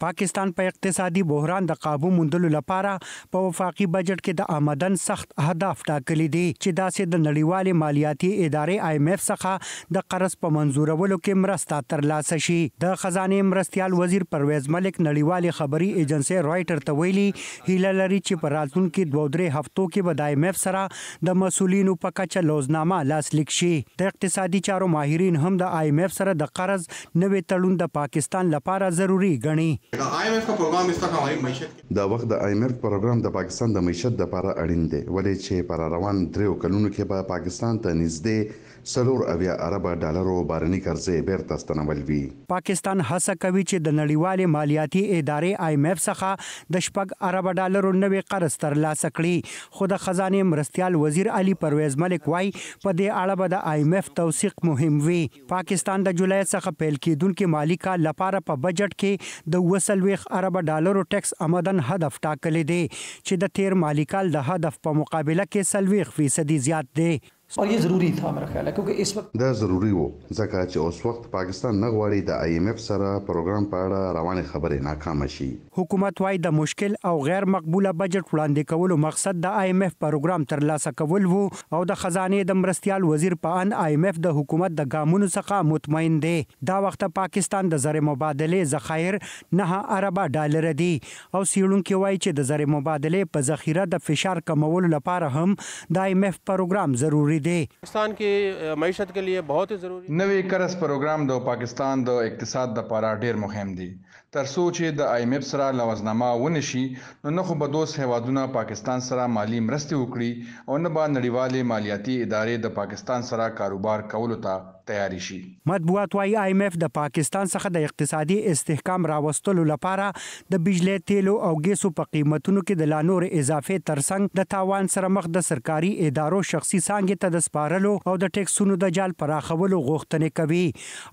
पाकिस्तान په اقتصادي بحران د قابو موندلو لپاره په وفاقي بجټ کې د آمدن سخت اهداف ټاکلي دي چې داسې د نړیوالې مالیاتي ادارې IMF څخه د قرض په منزورولو کې مرسته ترلاسه شي. د خزانه مرستيال وزیر پرویز ملک نړیوالې خبري ایجنسی رائټر ته ویلي هیله لري چې په راتلونکو 2-3 هفتو کې به د IMF سره د مسولینو په کچه لوزنامه لاسلیک شي. د اقتصادي چارو ماهرین هم د IMF سره د قرض نوې تړون د پاکستان لپاره ضروری ګڼي. IMF का प्रोग्राम इसका हमारी मैशत دا وخت د IMF پروګرام د پاکستان د معیشت لپاره اړین دی ولې چې پر روان 3 کلونو کې به پاکستان ته نږدې $4 ارب بارني قرضې بیرته ستنول وي. پاکستان هڅه کوي چې د نړیوالې مالیاتي ادارې IMF څخه د $6 ارب نوې قرض ترلاسه کړي خو د خزانه مرستيال وزیر علي پرویز ملک وايي په دې اړه به د IMF توثیق مهم وي. پاکستان د جولای څخه پیل کېدونکو مالی کال لپاره په بجټ کې د $40 ارب ټیکس آمدن هدف ټاکلی دی چې د تیر مالی کال د هدف په مقابله کې 40% زیات دی. और ये ज़रूरी था मेरा ख्याल है क्योंकि इस वक्त دا ضروری وو ځکه چې اوس وخت پاکستان نه غواړي د IMF سره پروګرام په اړه روانه خبرې ناکام شي. حکومت وايي د مشکل او غیر مقبوله بجټ وړاندې کولو مقصد د IMF پروګرام ترلاسه کول وو او د خزانه د مرستيال وزیر په ان IMF د حکومت د ګامونو څخه مطمئن دی. دا وخت پاکستان د زر مبادله ذخایر $9 ارب دي او سیړونکو وايي چې د زر مبادله په ذخیره د فشار کمولو لپاره هم د IMF پروګرام ضروری पाकिस्तान की मईशत के लिए बहुत ही जरूरी नवे कर्ज प्रोग्राम दो पाकिस्तान दो इक्तिसाद द पारा ډیر مهم دي تر څو چې د IMF سره لوزنامه ونشي نو خو به دوس هوادونه پاکستان سره مالی مرستې وکړي او نه به نړیوالې مالیاتي ادارې د پاکستان سره کاروبار کولو ته تیاری شي. مطبوعات وايي IMF د پاکستان څخه د اقتصادي استحکام راوستلو لپاره د بجلی تیلو او ګیسو په قیمتونو کې د لا نور اضافه ترڅنګ د تاوان سره مخ د سرکاري ادارو شخصي څانګې ته د سپارلو او د ټیکسونو د جال پراخولو غوښتنې کوي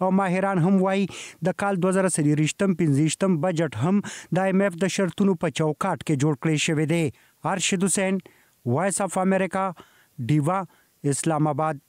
او ماهران هم وايي د کال 2023-15 بجټ هم د IMF د شرطونو په چوکاټ کې جوړ کړی شوی دی. ارشد حسین، وایس اف امریکا، ډیوا، اسلام آباد.